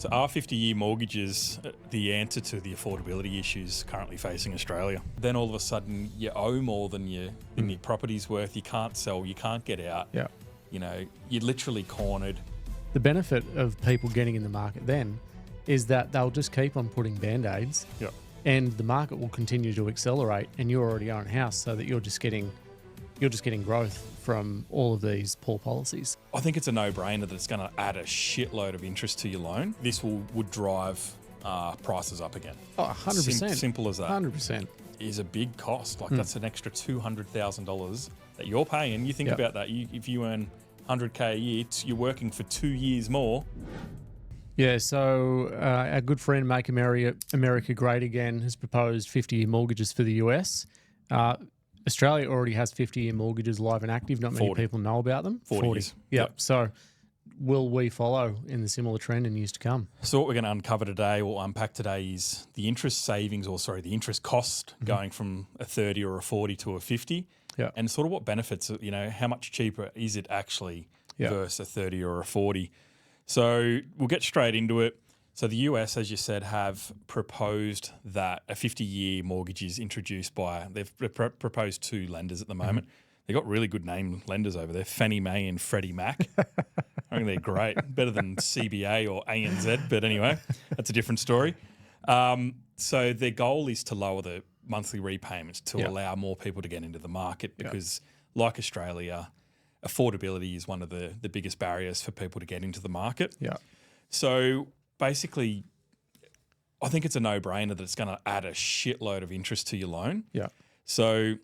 So are 50-year mortgages the answer to the affordability issues currently facing Australia? Then all of a sudden you owe more than your property's worth. You can't sell, you can't get out. Yeah. You know, you're literally cornered. The benefit of people getting in the market then is that they'll just keep on putting band-aids, and the market will continue to accelerate, and you already own a house, so that you're just getting growth from all of these poor policies. I think it's a no-brainer that it's going to add a shitload of interest to your loan. This would drive prices up again. Oh, 100%. Simple as that. 100%. Is a big cost. Like that's an extra $200,000 that you're paying. You think about that. If you earn 100K a year, you're working for 2 years more. Yeah, so our good friend Make America Great Again has proposed 50-year mortgages for the US. Australia already has 50-year mortgages live and active. Not many people know about them. 40. Yep. So will we follow in the similar trend in years to come? So what we're going to uncover today or unpack today is the interest interest cost going from a 30 or a 40 to a 50. Yeah. And sort of what benefits, how much cheaper is it actually versus a 30 or a 40. So we'll get straight into it. So the US, as you said, have proposed that a 50-year mortgage is introduced by, they've proposed two lenders at the moment. They've got really good name lenders over there, Fannie Mae and Freddie Mac. I think they're great, better than CBA or ANZ, but anyway, that's a different story. So their goal is to lower the monthly repayments to allow more people to get into the market because like Australia, affordability is one of the biggest barriers for people to get into the market. Yeah. So basically, I think it's a no-brainer that it's going to add a shitload of interest to your loan. Yeah. So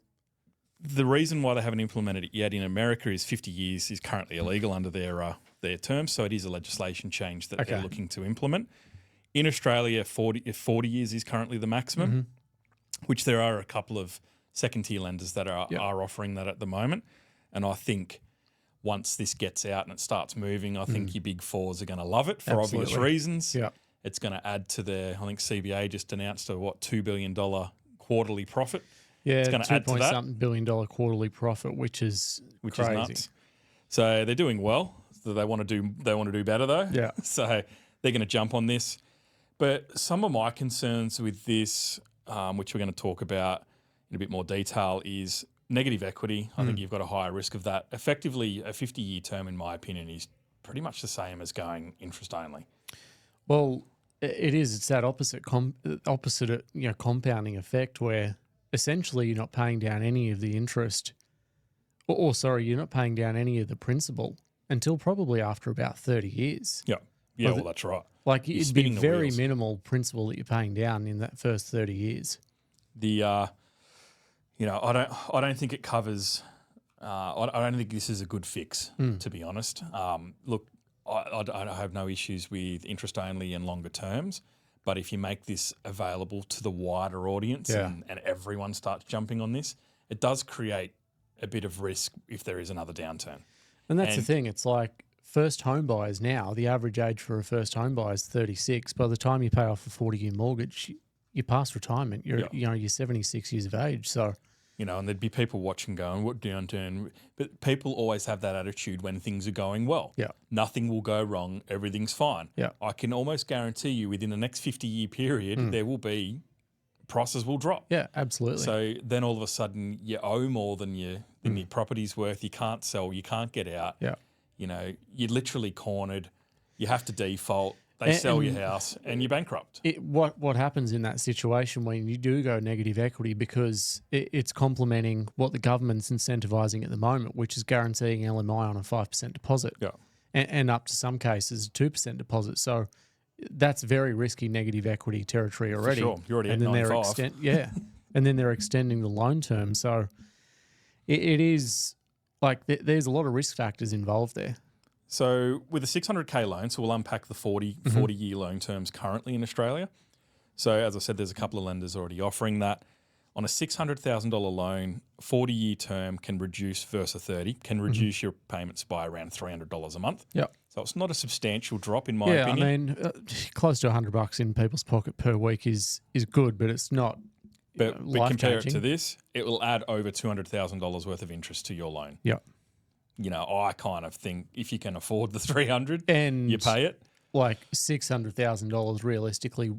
the reason why they haven't implemented it yet in America is 50 years is currently illegal under their terms. So it is a legislation change that they're looking to implement. In Australia, 40 years is currently the maximum, which there are a couple of second-tier lenders that are offering that at the moment. And I think once this gets out and it starts moving, I think your big fours are going to love it for obvious reasons. Yeah. It's going to add to I think CBA just announced a $2 billion quarterly profit. Yeah, it's going to add to that. $2.something billion quarterly profit, which is crazy. Nuts. So they're doing well. So they want to do better though. Yeah. So they're going to jump on this. But some of my concerns with this, which we're going to talk about in a bit more detail, is negative equity. I think you've got a higher risk of that. Effectively, a 50-year term, in my opinion, is pretty much the same as going interest only. Well, it is. It's that opposite compounding effect where essentially you're not paying down any of the interest, you're not paying down any of the principal until probably after about 30 years. Yeah. Yeah, well, that's right. Like it'd be very minimal principal that you're paying down in that first 30 years. I don't think it covers. I don't think this is a good fix, to be honest. Look, I have no issues with interest only and longer terms, but if you make this available to the wider audience and everyone starts jumping on this, it does create a bit of risk if there is another downturn. And that's the thing. It's like first home buyers now, the average age for a first home buyer is 36. By the time you pay off a 40-year mortgage, you're past retirement. You're 76 years of age. So, and there'd be people watching going, what downturn? But people always have that attitude when things are going well. Yeah. Nothing will go wrong. Everything's fine. Yeah. I can almost guarantee you within the next 50-year period, there will be prices will drop. Yeah, absolutely. So then all of a sudden you owe more than your property's worth. You can't sell, you can't get out. Yeah. You're literally cornered. You have to default. They sell your house and you're bankrupt. What happens in that situation when you do go negative equity, because it's complementing what the government's incentivising at the moment, which is guaranteeing LMI on a 5% deposit. Yeah. And up to some cases, 2% deposit. So that's very risky negative equity territory already. For sure. You're already at 95. And then they're extending the loan term. So it is like there's a lot of risk factors involved there. So with a 600K loan, so we'll unpack the 40-year loan terms currently in Australia. So as I said, there's a couple of lenders already offering that. On a $600,000 loan, 40-year term can reduce versus a 30, can reduce your payments by around $300 a month. Yeah. So it's not a substantial drop in my opinion. Yeah, I mean, close to $100 in people's pocket per week is good, but it's not But compare it to this, it will add over $200,000 worth of interest to your loan. Yeah. I kind of think if you can afford the 300, and you pay it. like $600,000 realistically,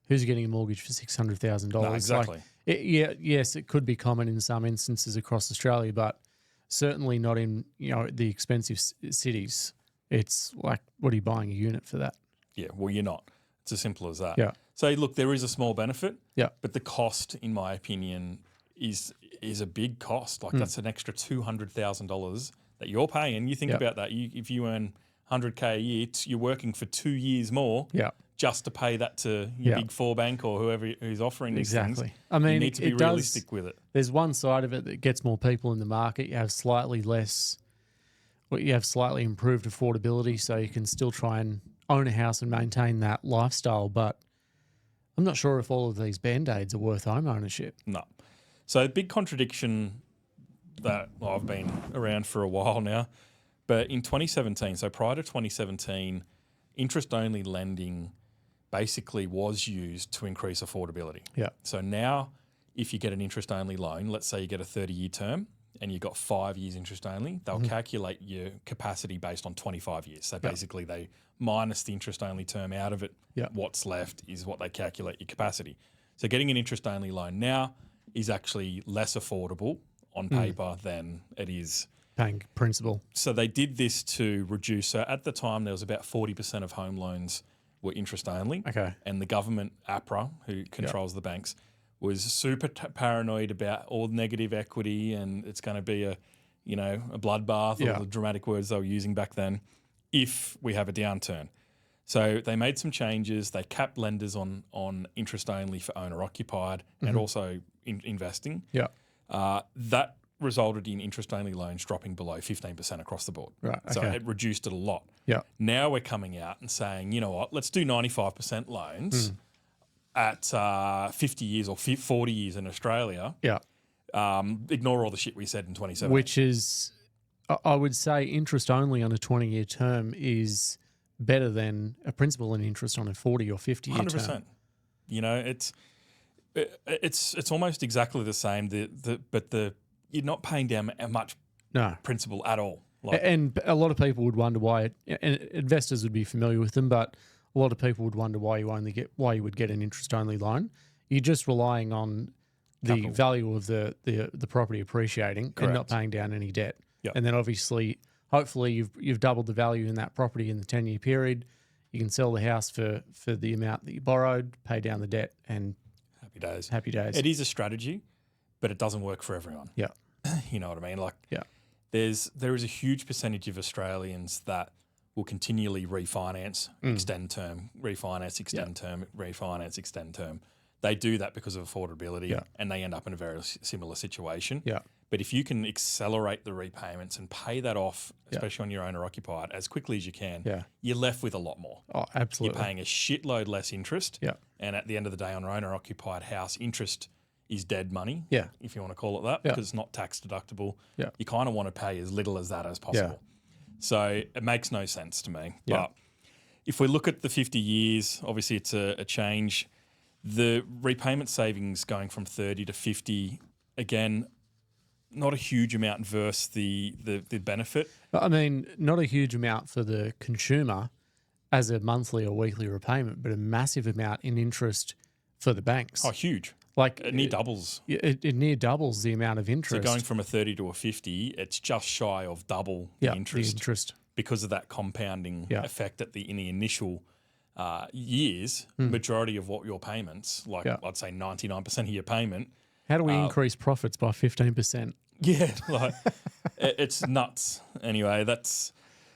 who's getting a mortgage for $600,000? No, exactly. Like, yes, it could be common in some instances across Australia, but certainly not in the expensive cities. It's like, what are you buying a unit for that? Yeah, well, you're not. It's as simple as that. Yeah. So look, there is a small benefit. Yeah. But the cost, in my opinion, is a big cost. Like that's an extra $200,000 that you're paying. You think about that. If you earn $100K a year, you're working for 2 years more. Yeah. Just to pay that to your big four bank or whoever who's offering these things. I mean, you need to be realistic with it. There's one side of it that gets more people in the market. You have slightly improved affordability, so you can still try and own a house and maintain that lifestyle. But I'm not sure if all of these Band-Aids are worth home ownership. No. So the big contradiction that I've been around for a while now, but in 2017, so prior to 2017, interest-only lending basically was used to increase affordability. Yeah. So now if you get an interest-only loan, let's say you get a 30-year term and you've got 5 years interest-only, they'll calculate your capacity based on 25 years. So basically they minus the interest-only term out of it. Yeah. What's left is what they calculate your capacity. So getting an interest-only loan now is actually less affordable on paper than it is paying principal. So they did this to reduce. So at the time, there was about 40% of home loans were interest only. Okay. And the government, APRA, who controls the banks, was super paranoid about all negative equity and it's going to be a bloodbath, all the dramatic words they were using back then, if we have a downturn. So they made some changes. They capped lenders on interest only for owner occupied and also investing. Yeah. That resulted in interest-only loans dropping below 15% across the board. Right. Okay. So it reduced it a lot. Yeah. Now we're coming out and saying, you know what, let's do 95% loans at 50 years or 40 years in Australia. Yeah. Ignore all the shit we said in 2017. Which is, I would say, interest only on a 20-year term is better than a principal and interest on a 40 or 50-year 100%. term. You know, it's almost exactly the same. But you're not paying down much principal at all. And a lot of people would wonder why, and investors would be familiar with them, but a lot of people would wonder why you would get an interest-only loan. You're just relying on the value of the property appreciating and not paying down any debt. Yep. And then obviously, hopefully you've doubled the value in that property in the 10-year period. You can sell the house for the amount that you borrowed, pay down the debt, and happy days. Happy days. It is a strategy, but it doesn't work for everyone. Yeah. You know what I mean? There is a huge percentage of Australians that will continually refinance, extend term, refinance, extend term, refinance, extend term. They do that because of affordability and they end up in a very similar situation. Yeah. But if you can accelerate the repayments and pay that off, especially on your owner occupied, as quickly as you can, you're left with a lot more. Oh, absolutely. You're paying a shitload less interest. Yeah. And at the end of the day, on an owner occupied house, interest is dead money, if you want to call it that, because it's not tax deductible. Yeah. You kind of want to pay as little as that as possible. So it makes no sense to me. Yeah. But if we look at the 50 years, obviously it's a change. The repayment savings going from 30 to 50, again, not a huge amount versus the benefit. I mean, not a huge amount for the consumer as a monthly or weekly repayment, but a massive amount in interest for the banks. Oh, huge. Like it near doubles. It near doubles the amount of interest. So going from a 30 to a 50, it's just shy of double the interest because of that compounding effect in the initial years. Majority of what your payments, I'd say 99% of your payment. How do we increase profits by 15%? Yeah, it's nuts. Anyway,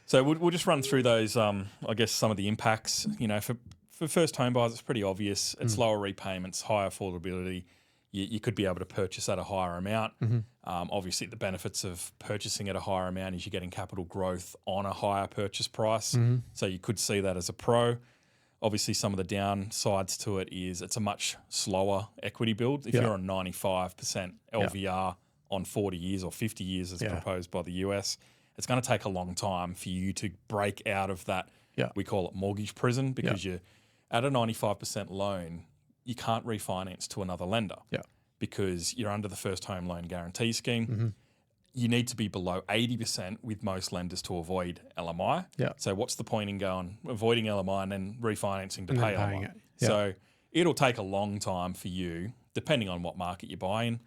so we'll just run through those. I guess some of the impacts. You know, for first home buyers, it's pretty obvious. It's lower repayments, higher affordability. You could be able to purchase at a higher amount. Obviously, the benefits of purchasing at a higher amount is you're getting capital growth on a higher purchase price. So you could see that as a pro. Obviously, some of the downsides to it is it's a much slower equity build. If you're on 95% LVR on 40 years or 50 years as proposed by the US, it's going to take a long time for you to break out of that. We call it mortgage prison because you're at a 95% loan, you can't refinance to another lender because you're under the first home loan guarantee scheme. you need to be below 80% with most lenders to avoid LMI. Yeah. So what's the point in going avoiding LMI and then refinancing to And pay then paying LMI? it. Yeah. So it'll take a long time for you, depending on what market you buy in,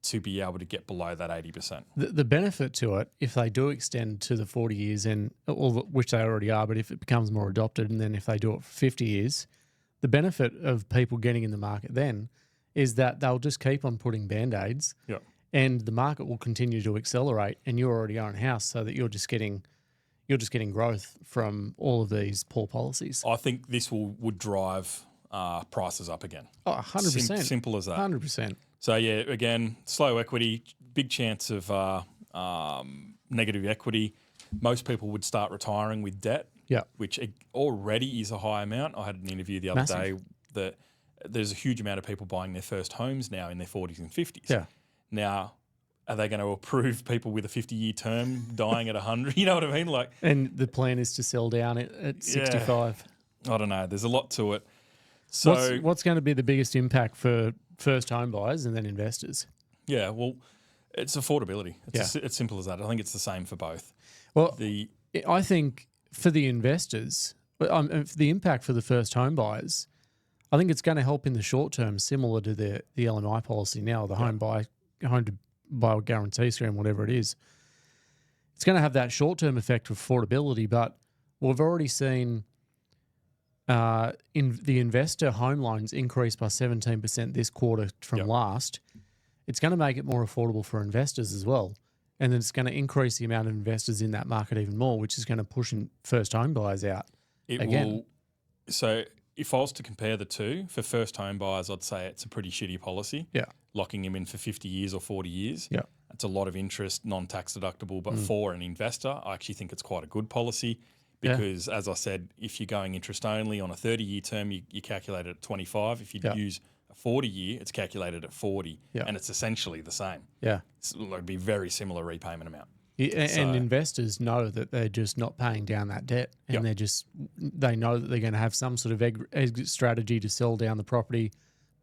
to be able to get below that 80%. The benefit to it, if they do extend to the 40 years, which they already are, but if it becomes more adopted, and then if they do it for 50 years, the benefit of people getting in the market then is that they'll just keep on putting Band-Aids. Yeah. And the market will continue to accelerate, and you already own a house, so that you're just getting growth from all of these poor policies. I think this would drive prices up again. Oh, 100%. Simple as that. 100%. So yeah, again, slow equity, big chance of negative equity. Most people would start retiring with debt, Yeah. which already is a high amount. I had an interview the other day that there's a huge amount of people buying their first homes now in their 40s and 50s. Yeah. Now, are they going to approve people with a 50-year term dying at 100? You know what I mean? Like, And the plan is to sell down at 65. I don't know. There's a lot to it. So What's going to be the biggest impact for first home buyers and then investors? yeah, well, it's affordability. It's simple as that. I think it's the same for both. Well, I think for the investors, the impact for the first home buyers, I think it's going to help in the short term, similar to the LMI policy now, the home to buy guarantee scheme, whatever it is. It's going to have that short term effect of affordability, but we've already seen in the investor home loans increase by 17% this quarter from last. It's going to make it more affordable for investors as well. And then it's going to increase the amount of investors in that market even more, which is going to push first home buyers out again. So if I was to compare the two, for first home buyers, I'd say it's a pretty shitty policy. Yeah. Locking them in for 50 years or 40 years. Yeah. It's a lot of interest, non-tax deductible. But for an investor, I actually think it's quite a good policy because, as I said, if you're going interest only on a 30-year term, you calculate it at 25. If you use a 40-year, it's calculated at 40. Yeah. And it's essentially the same. Yeah. It'd be very similar repayment amount. And investors know that they're just not paying down that debt, and they know that they're going to have some sort of exit strategy to sell down the property,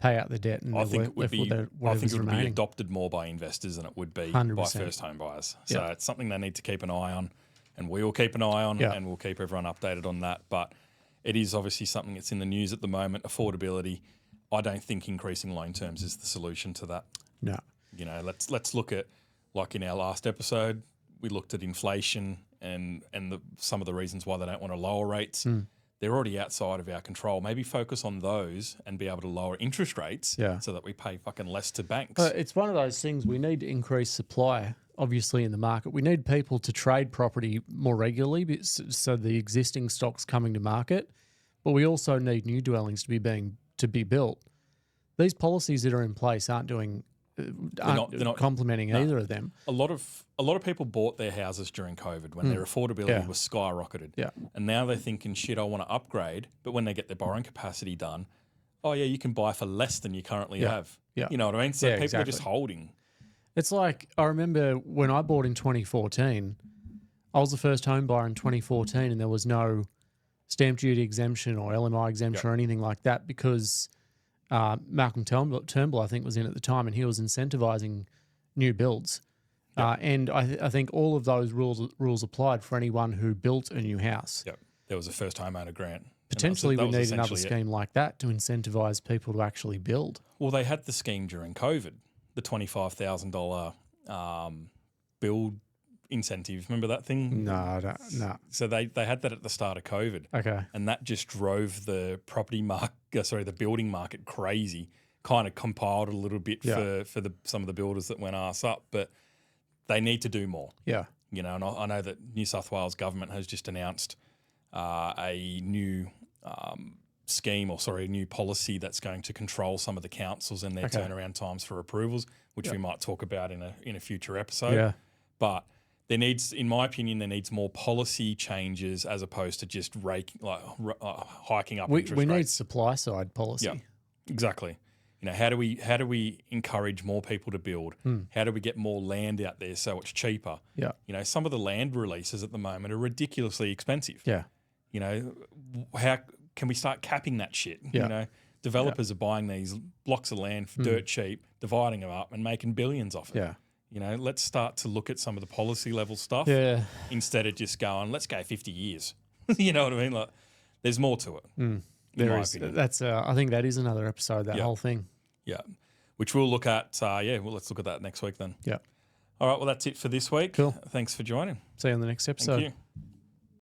pay out the debt, and I think it would be remaining. adopted more by investors than it would be 100%. by first home buyers. So it's something they need to keep an eye on, and we will keep an eye on, and we'll keep everyone updated on that. But it is obviously something that's in the news at the moment. Affordability. I don't think increasing loan terms is the solution to that. No. You know, let's look at, like in our last episode, we looked at inflation and some of the reasons why they don't want to lower rates. They're already outside of our control. Maybe focus on those and be able to lower interest rates so that we pay fucking less to banks. It's one of those things. We need to increase supply, obviously, in the market. We need people to trade property more regularly so the existing stock's coming to market. But we also need new dwellings to be built. These policies that are in place aren't not complementing either of them. A lot of people bought their houses during COVID when their affordability was skyrocketed. Yeah. And now they're thinking, shit, I want to upgrade. But when they get their borrowing capacity done, you can buy for less than you currently have. Yeah. You know what I mean? So people are just holding. It's like, I remember when I bought in 2014, I was the first home buyer in 2014 and there was no stamp duty exemption or LMI exemption or anything like that because Malcolm Turnbull, I think, was in at the time, and he was incentivizing new builds. And I think all of those rules applied for anyone who built a new house. Yep. There was a first homeowner grant. Potentially we need another scheme like that to incentivize people to actually build. Well, they had the scheme during COVID, the $25,000 build incentive. Remember that thing? No. So they had that at the start of COVID. Okay. And that just drove the the building market crazy. Kind of compiled a little bit for some of the builders that went arse up, but they need to do more. Yeah. You know, and I know that New South Wales government has just announced a new a new policy that's going to control some of the councils and their turnaround times for approvals, which we might talk about in a future episode. Yeah. But in my opinion, there needs more policy changes as opposed to just hiking up interest rates. We need supply side policy. Yeah, exactly. You know, how do we encourage more people to build? How do we get more land out there so it's cheaper? Yeah. You know, some of the land releases at the moment are ridiculously expensive. Yeah. You know, how can we start capping that shit? Yeah. You know, developers are buying these blocks of land for dirt cheap, dividing them up and making billions off it. Yeah. let's start to look at some of the policy level stuff instead of just going, let's go 50 years. You know what I mean? Like, there's more to it. There is. That's. I think that is another episode. That whole thing. Yeah, which we'll look at. Let's look at that next week then. Yeah. All right. Well, that's it for this week. Cool. Thanks for joining. See you on the next episode. Thank you.